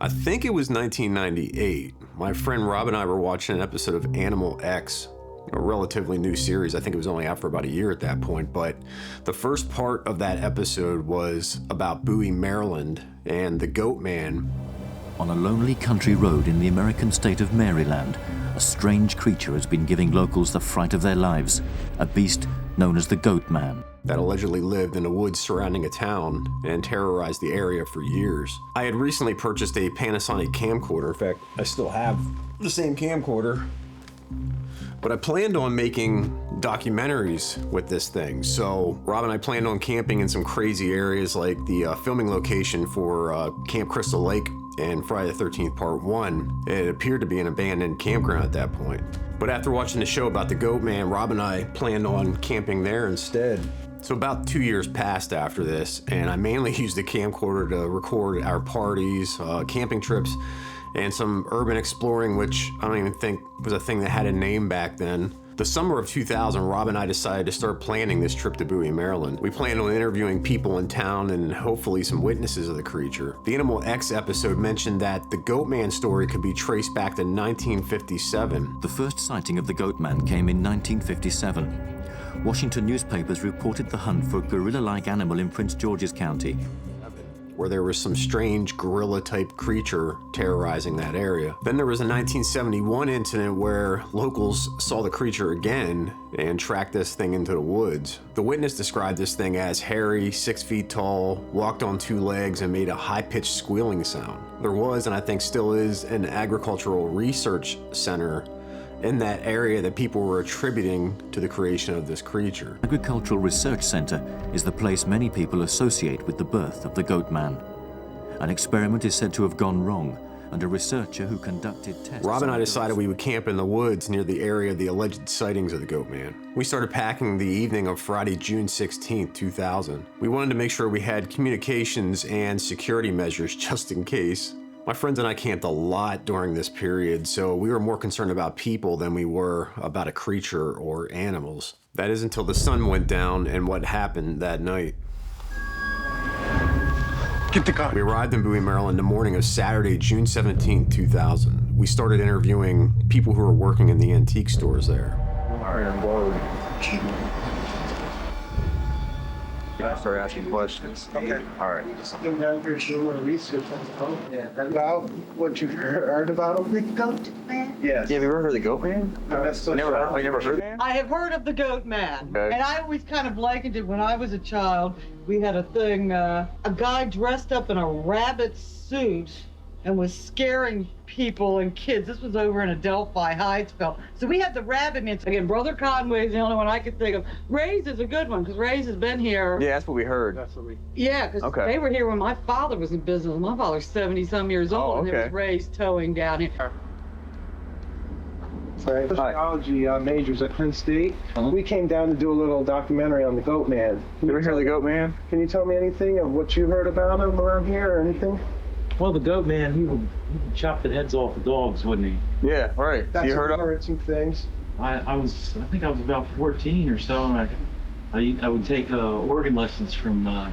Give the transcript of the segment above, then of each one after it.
I think it was 1998. My friend Rob and I were watching an episode of Animal X, a relatively new series. I think it was only out for about a year at that point, but the first part of that episode was about Bowie, Maryland, and the Goatman. On a lonely country road in the American state of Maryland, a strange creature has been giving locals the fright of their lives, a beast known as the Goatman. That allegedly lived in the woods surrounding a town and terrorized the area for years. I had recently purchased a Panasonic camcorder. In fact, I still have the same camcorder. But I planned on making documentaries with this thing. So Rob and I planned on camping in some crazy areas like the filming location for Camp Crystal Lake and Friday the 13th Part 1. It appeared to be an abandoned campground at that point. But after watching the show about the Goatman, Rob and I planned on camping there instead. So about 2 years passed after this, and I mainly used the camcorder to record our parties, camping trips, and some urban exploring, which I don't even think was a thing that had a name back then. The summer of 2000, Rob and I decided to start planning this trip to Bowie, Maryland. We planned on interviewing people in town and hopefully some witnesses of the creature. The Animal X episode mentioned that the Goatman story could be traced back to 1957. The first sighting of the Goatman came in 1957. Washington newspapers reported the hunt for a gorilla-like animal in Prince George's County, where there was some strange gorilla-type creature terrorizing that area. Then there was a 1971 incident where locals saw the creature again and tracked this thing into the woods. The witness described this thing as hairy, 6 feet tall, walked on 2 legs, and made a high-pitched squealing sound. There was, and I think still is, an agricultural research center in that area that people were attributing to the creation of this creature. Agricultural Research Center is the place many people associate with the birth of the Goatman. An experiment is said to have gone wrong, and a researcher who conducted tests... Rob and I decided we would camp in the woods near the area of the alleged sightings of the Goatman. We started packing the evening of Friday, June 16, 2000. We wanted to make sure we had communications and security measures just in case. My friends and I camped a lot during this period, so we were more concerned about people than we were about a creature or animals. That is until the sun went down and what happened that night. Get the car. We arrived in Bowie, Maryland the morning of Saturday, June 17, 2000. We started interviewing people who were working in the antique stores there. Start asking questions. Okay. All right. About what you've heard about him? The Goatman? Yes. Yeah, have you ever heard of the Goatman? No, that's so I never heard of it. I have heard of the Goatman. Okay. And I always kind of likened it when I was a child. We had a thing, a guy dressed up in a rabbit suit and was scaring people and kids. This was over in Adelphi Hydesville. So we had the rabbit man. Again, Brother Conway's the only one I could think of. Ray's is a good one, because Ray's has been here. Yeah, that's what we heard. Yeah, because they were here when my father was in business. My father's 70-some years old, and there was Ray's towing down here. Sociology majors at Penn State. We came down to do a little documentary on the Goatman. You ever heard of the Goatman? Can you tell me anything of what you heard about him around here or anything? Well, the Goatman, he would chop the heads off the dogs, wouldn't he? Yeah, right. That's You heard of some things. I think I was about 14 or so, and I would take organ lessons from a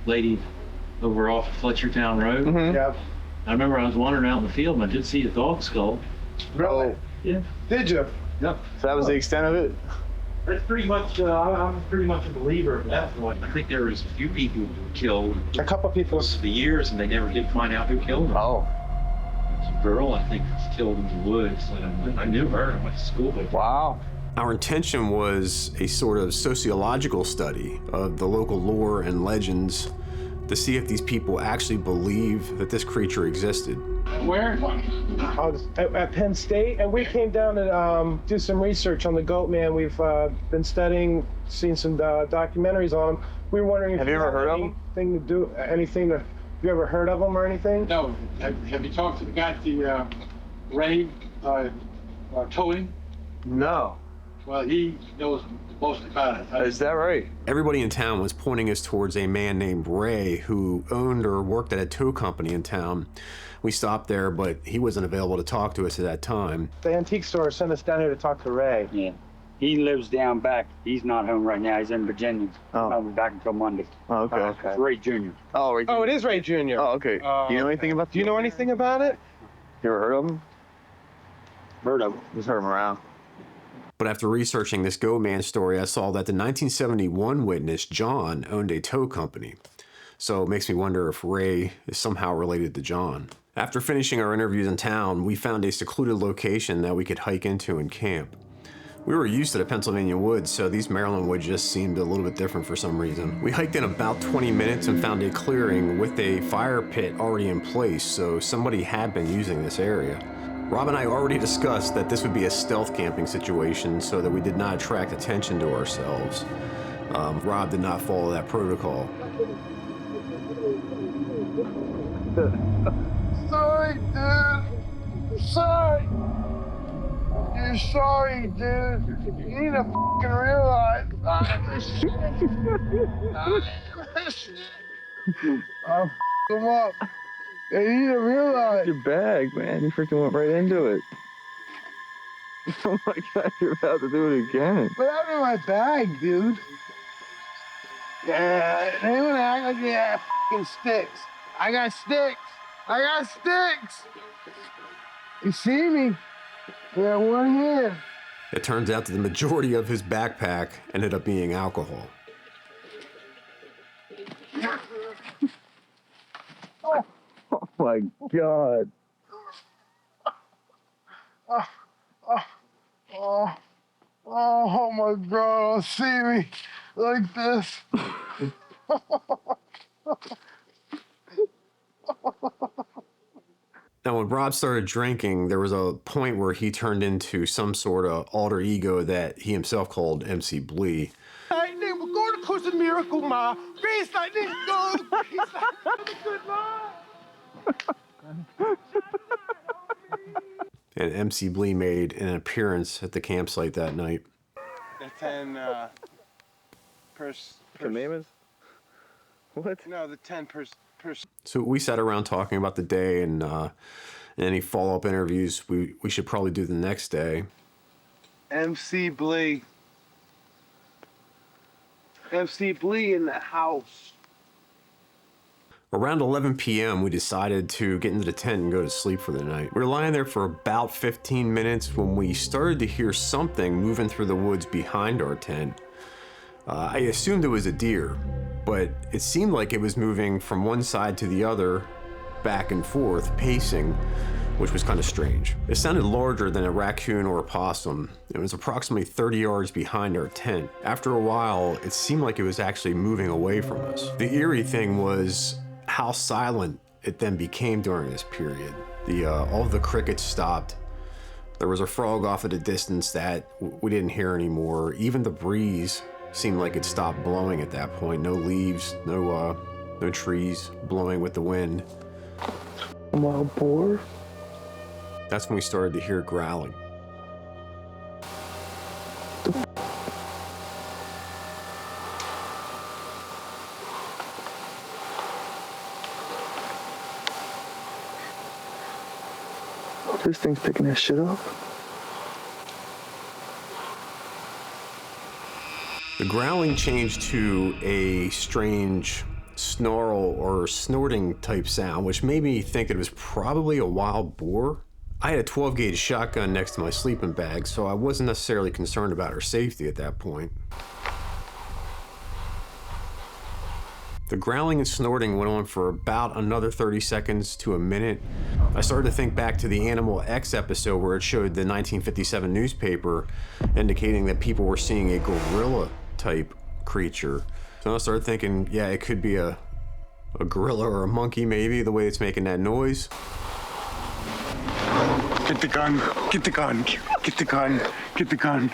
lady over off Fletchertown Road. Mm-hmm. Yeah. I remember I was wandering out in the field, and I did see a dog skull. Really? Yeah. Did you? Yep. So that was the extent of it? That's pretty much, I'm pretty much a believer of that one. I think there was a few people who were killed A couple people. for years, and they never did find out who killed them. Oh. This girl, I think, was killed in the woods. I knew her. I went to school with her. Wow. Our intention was a sort of sociological study of the local lore and legends to see if these people actually believe that this creature existed. Where? At Penn State, and we came down to do some research on the Goatman. We've been studying, seen some documentaries on him. We were wondering if Have you ever heard of him? Have you ever heard of him or anything? No. Have you talked to the guy at the Ray towing? No. Well, he knows most about it. Is that right? Everybody in town was pointing us towards a man named Ray who owned or worked at a tow company in town. We stopped there, but he wasn't available to talk to us at that time. The antique store sent us down here to talk to Ray. Yeah. He lives down back. He's not home right now. He's in Virginia. Oh. I'll be back until Monday. Oh, okay. It's Ray Jr. Oh, right. Oh, it is Ray Jr. Oh, okay. Do you know anything about? Do you know anything about it? You ever heard of him? Heard of him. Just heard him around. But after researching this Goatman story, I saw that the 1971 witness, John, owned a tow company. So it makes me wonder if Ray is somehow related to John. After finishing our interviews in town, we found a secluded location that we could hike into and camp. We were used to the Pennsylvania woods, so these Maryland woods just seemed a little bit different for some reason. We hiked in about 20 minutes and found a clearing with a fire pit already in place, so somebody had been using this area. Rob and I already discussed that this would be a stealth camping situation so that we did not attract attention to ourselves. Rob did not follow that protocol. Sorry, dude. I'm sorry. You're sorry, dude. You need to fucking realize. I'll him up. You need to realize. Your bag, man. You freaking went right into it. Oh my God, you're about to do it again. What happened to my bag, dude? Yeah, they wanna act like they have fucking sticks. I got sticks. I got sticks. You see me? Yeah, one here. It turns out that the majority of his backpack ended up being alcohol. Oh my God. Oh my God, see me like this. Now, when Rob started drinking, there was a point where he turned into some sort of alter ego that he himself called MC Blee. Lightning, we're going to cause a miracle, Ma. Raise lightning, go. Good Lord. And MC Blee made an appearance at the campsite that night. The 10 Commandments? What? No, the 10 So we sat around talking about the day and any follow-up interviews we should probably do the next day. MC Blee. MC Blee in the house. Around 11 p.m., we decided to get into the tent and go to sleep for the night. We were lying there for about 15 minutes when we started to hear something moving through the woods behind our tent. I assumed it was a deer, but it seemed like it was moving from one side to the other, back and forth, pacing, which was kind of strange. It sounded larger than a raccoon or a possum. It was approximately 30 yards behind our tent. After a while, it seemed like it was actually moving away from us. The eerie thing was how silent it then became during this period. All of the crickets stopped. There was a frog off at a distance that we didn't hear anymore. Even the breeze seemed like it stopped blowing at that point. No leaves, no trees blowing with the wind. A wild boar? That's when we started to hear growling. This thing's picking that shit up. The growling changed to a strange snarl or snorting type sound, which made me think it was probably a wild boar. I had a 12-gauge shotgun next to my sleeping bag, so I wasn't necessarily concerned about her safety at that point. The growling and snorting went on for about another 30 seconds to a minute. I started to think back to the Animal X episode where it showed the 1957 newspaper indicating that people were seeing a gorilla type creature. So I started thinking, yeah, it could be a gorilla or a monkey maybe, the way it's making that noise. Get the gun, get the gun, get the gun, get the gun.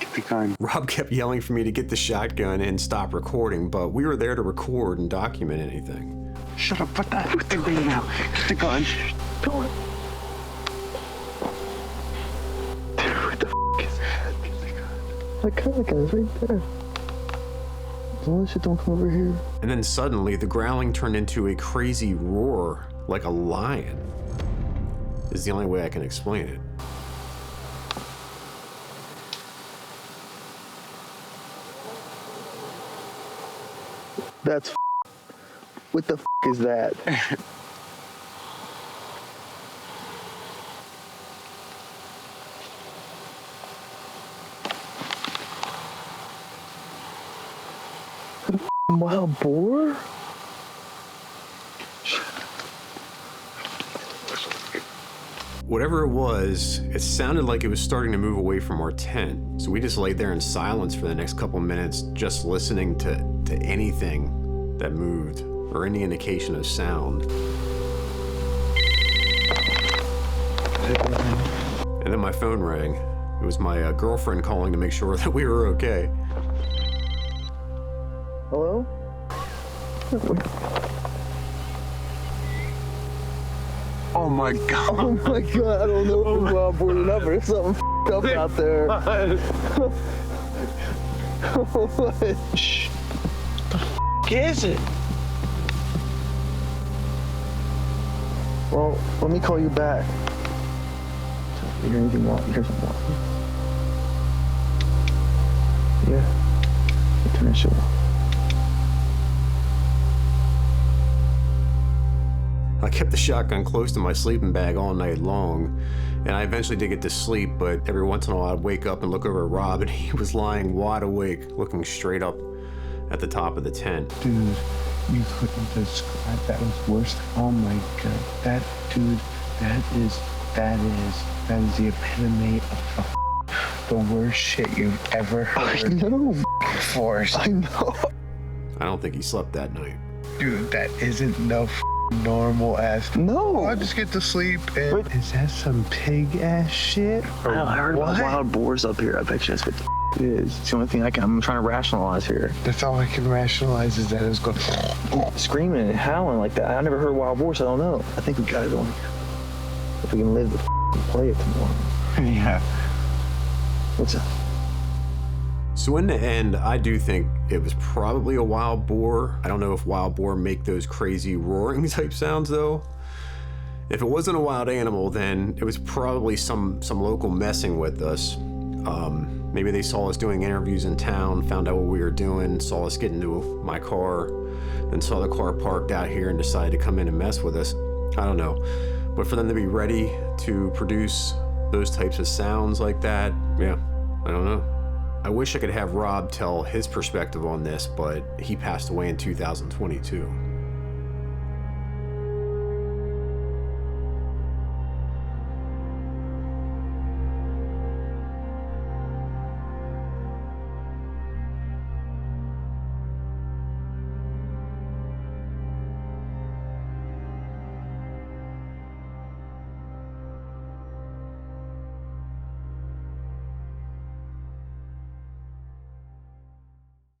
Get the gun. Rob kept yelling for me to get the shotgun and stop recording, but we were there to record and document anything. Shut up, put that thing now. Get the gun. Do it. Dude, what the f is that? Get the gun. I got the gun right there. As long as you don't come over here. And then suddenly the growling turned into a crazy roar like a lion. is the only way I can explain it. That's what the is that? Wild boar? Whatever it was, it sounded like it was starting to move away from our tent. So we just laid there in silence for the next couple minutes, just listening to anything that moved or any indication of sound. And then my phone rang. It was my girlfriend calling to make sure that we were okay. Hello? Oh my God. Oh my God, I don't know if it's wild boar or not, but there's something up out there. What? Shh. What the is it? Well, let me call you back. If you hear anything wrong, here's something wrong. Yeah. Turn that shit off. I kept the shotgun close to my sleeping bag all night long, and I eventually did get to sleep, but every once in a while I'd wake up and look over at Rob, and he was lying wide awake, looking straight up at the top of the tent. Dude, you couldn't describe that was worse. Oh my God. That is the epitome of the worst shit you've ever heard. I know. Force. I know. I don't think he slept that night. Dude, that isn't no normal ass. No. I'll just get to sleep and... But- is that some pig ass shit? Or I heard what? about wild boars up here. I bet you that's what it is. It's the only thing I'm trying to rationalize here. That's all I can rationalize is that it's going... Screaming and howling like that. I never heard wild boars, so I don't know. I think we got it on. If we can live to play it tomorrow. Yeah. What's up? So in the end, I do think it was probably a wild boar. I don't know if wild boar make those crazy roaring type sounds though. If it wasn't a wild animal, then it was probably some local messing with us. Maybe they saw us doing interviews in town, found out what we were doing, saw us get into my car, then saw the car parked out here and decided to come in and mess with us. I don't know. But for them to be ready to produce those types of sounds like that, yeah, I don't know. I wish I could have Rob tell his perspective on this, but he passed away in 2022.